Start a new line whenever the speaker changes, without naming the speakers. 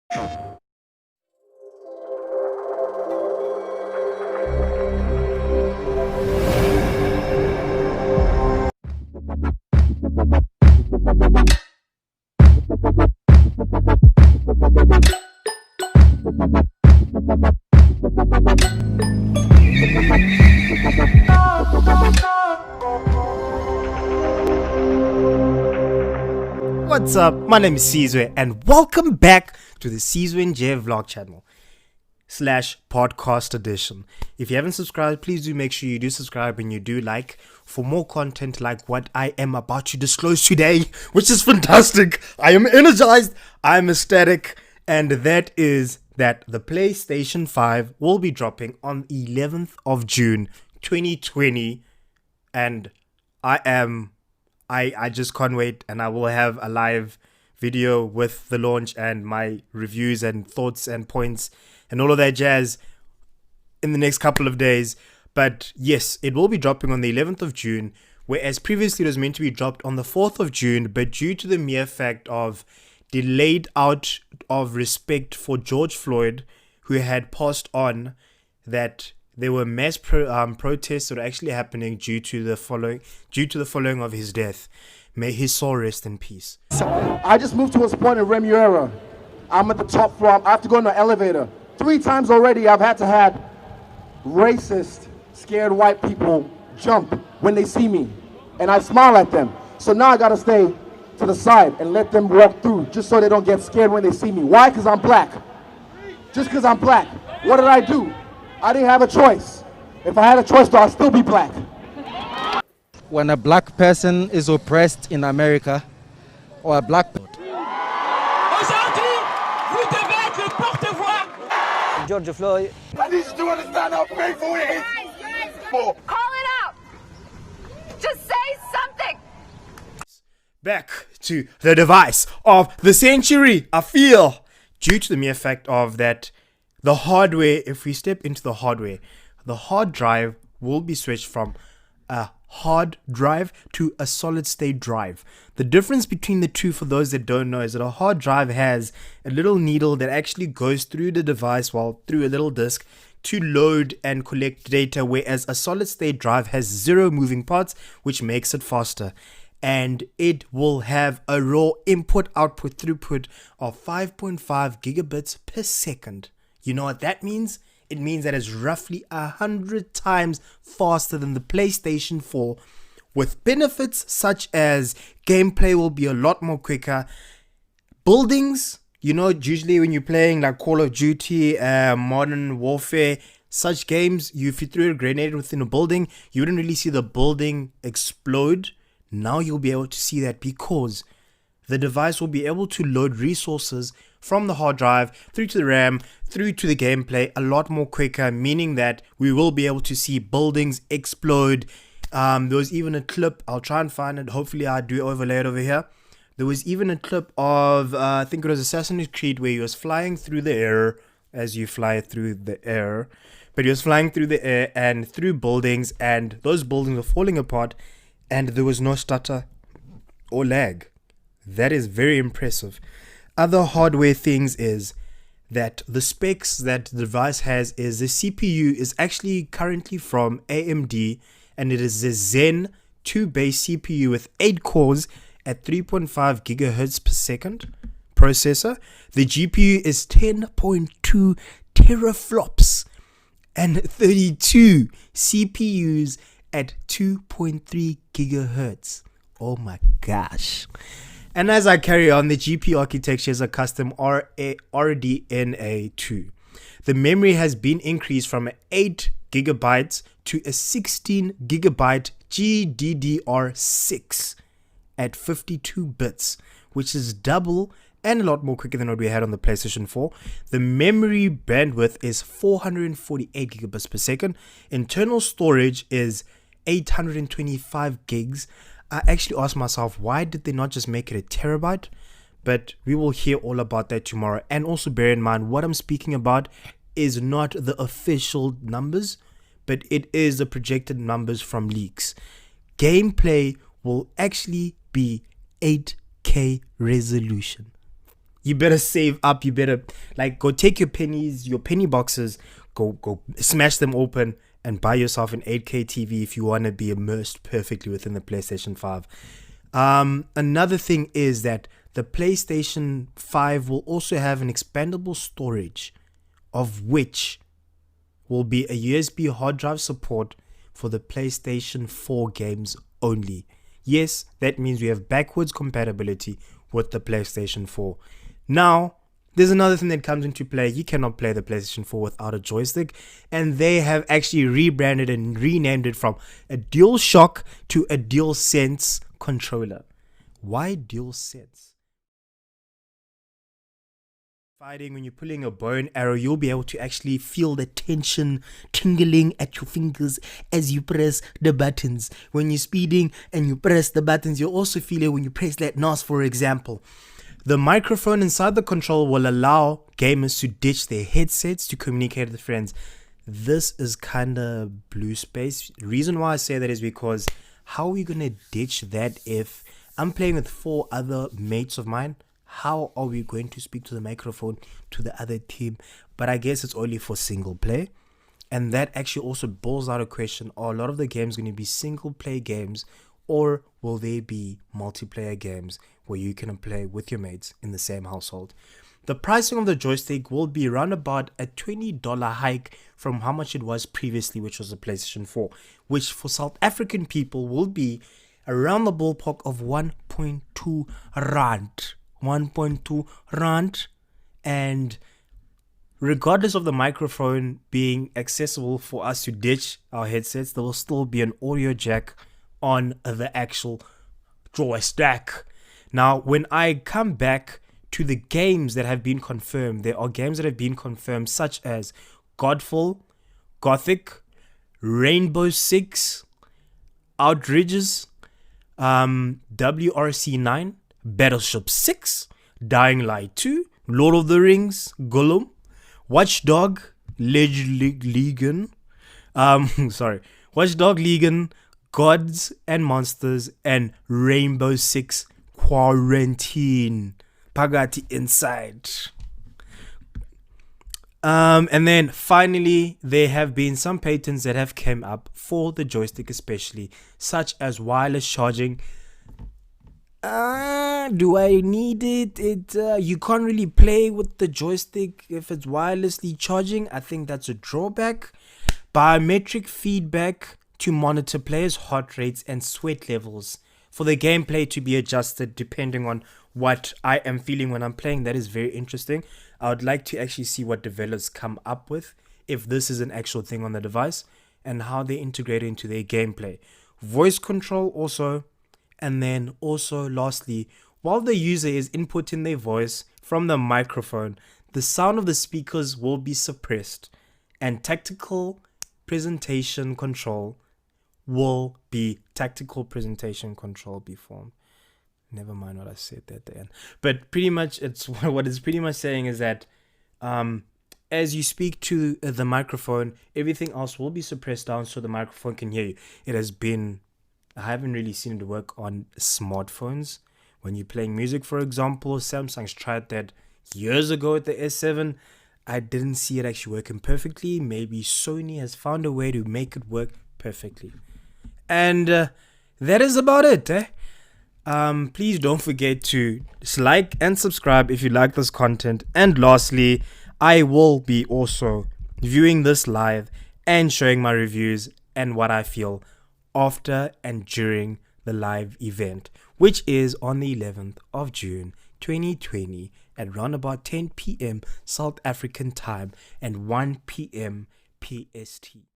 What's up? My name is Sizwe and welcome back to the Sizwe and Jay vlog channel / podcast edition. If you haven't subscribed, please do make sure you do subscribe and you do like for more content like what I am about to disclose today, which is fantastic. I am energized, I am ecstatic, and that is that the PlayStation 5 will be dropping on 11th of June 2020, and I just can't wait, and I will have a live video with the launch and my reviews and thoughts and points and all of that jazz in the next couple of days. But yes, it will be dropping on the 11th of June, whereas previously it was meant to be dropped on the 4th of June, but due to the mere fact of delayed out of respect for George Floyd, who had passed on, that there were mass protests that were actually happening due to the following of his death. May his soul rest in peace.
I just moved to a spot in Remuera. I'm at the top floor. I have to go in the elevator. 3 times already I've had to have racist, scared white people jump when they see me. And I smile at them. So now I gotta stay to the side and let them walk through just so they don't get scared when they see me. Why? Because I'm black. Just because I'm black. What did I do? I didn't have a choice. If I had a choice, though, I'd still be black.
When a black person is oppressed in America, or a black
George Floyd.
I need you to understand how painful it is.
Call it out. Just say something.
Back to the device of the century. I feel due to the mere fact of that the hardware, if we step into the hardware, the hard drive will be switched from a hard drive to a solid state drive. The difference between the two, for those that don't know, is that a hard drive has a little needle that actually goes through the device, through a little disk, to load and collect data, whereas a solid state drive has 0 moving parts, which makes it faster. And it will have a raw input output throughput of 5.5 gigabits per second. You know what that means? It means that it's roughly 100 times faster than the PlayStation 4, with benefits such as gameplay will be a lot more quicker. Buildings, you know, usually when you're playing like Call of Duty, Modern Warfare, such games, if you threw a grenade within a building, you wouldn't really see the building explode. Now you'll be able to see that because the device will be able to load resources from the hard drive through to the RAM, through to the gameplay a lot more quicker, meaning that we will be able to see buildings explode. There was even a clip, I'll try and find it, hopefully I do overlay it over here. There was even a clip of, I think it was Assassin's Creed, where he was flying through the air, as you fly through the air, but he was flying through the air and through buildings, and those buildings were falling apart, and there was no stutter or lag. That is very impressive. Other hardware things is that the specs that the device has is the CPU is actually currently from AMD, and it is a Zen 2 base CPU with 8 cores at 3.5 gigahertz per second processor. The GPU is 10.2 teraflops and 32 CPUs at 2.3 gigahertz. Oh my gosh. And as I carry on, the GPU architecture is a custom RDNA2. The memory has been increased from 8 gigabytes to a 16 gigabyte GDDR6 at 52 bits, which is double and a lot more quicker than what we had on the PlayStation 4. The memory bandwidth is 448 gigabytes per second. Internal storage is 825 gigs. I actually asked myself, why did they not just make it a terabyte? But we will hear all about that tomorrow. And also bear in mind, what I'm speaking about is not the official numbers, but it is the projected numbers from leaks. Gameplay will actually be 8K resolution. You better save up. You better like go take your pennies, your penny boxes, go smash them open and buy yourself an 8K TV if you want to be immersed perfectly within the PlayStation 5. Another thing is that the PlayStation 5 will also have an expandable storage, of which will be a USB hard drive support for the PlayStation 4 games only. Yes, that means we have backwards compatibility with the PlayStation 4. Now, there's another thing that comes into play. You cannot play the PlayStation 4 without a joystick, and they have actually rebranded and renamed it from a DualShock to a DualSense controller. Why DualSense? Fighting, when you're pulling a bow and arrow, you'll be able to actually feel the tension tingling at your fingers as you press the buttons. When you're speeding and you press the buttons, you'll also feel it when you press that NOS, for example. The microphone inside the controller will allow gamers to ditch their headsets to communicate with friends. This is kind of blue space. The reason why I say that is because how are we going to ditch that if I'm playing with 4 other mates of mine? How are we going to speak to the microphone to the other team? But I guess it's only for single play. And that actually also boils out a question. Are a lot of the games going to be single play games, or will they be multiplayer games where you can play with your mates in the same household? The pricing of the joystick will be around about a $20 hike from how much it was previously, which was the PlayStation 4, which for South African people will be around the ballpark of 1.2 rand. 1.2 rand. And regardless of the microphone being accessible for us to ditch our headsets, there will still be an audio jack on the actual joystick. Now, when I come back to the games that have been confirmed, there are games that have been confirmed such as Godfall, Gothic, Rainbow Six, Outrageous, WRC9, Battleship 6, Dying Light 2, Lord of the Rings, Gollum, Watchdog Legion, Watchdog Legion, Gods and Monsters, and Rainbow Six Quarantine. Pagati inside. And then finally, there have been some patents that have come up for the joystick especially, such as wireless charging. Do I need it? You can't really play with the joystick if it's wirelessly charging. I think that's a drawback. Biometric feedback to monitor players' heart rates and sweat levels for the gameplay to be adjusted depending on what I am feeling when I'm playing. That is very interesting. I would like to actually see what developers come up with, if this is an actual thing on the device, and how they integrate it into their gameplay. Voice control also. And then also lastly, while the user is inputting their voice from the microphone, the sound of the speakers will be suppressed, and tactical presentation control be formed. Never mind what I said at the end. But pretty much it's what it's pretty much saying is that as you speak to the microphone, everything else will be suppressed down so the microphone can hear you. I haven't really seen it work on smartphones. When you're playing music, for example, Samsung's tried that years ago with the S7. I didn't see it actually working perfectly. Maybe Sony has found a way to make it work perfectly. And that is about it. Please don't forget to like and subscribe if you like this content. And lastly, I will be also viewing this live and showing my reviews and what I feel after and during the live event, which is on the 11th of June 2020 at around about 10 p.m. South African time and 1 p.m. PST.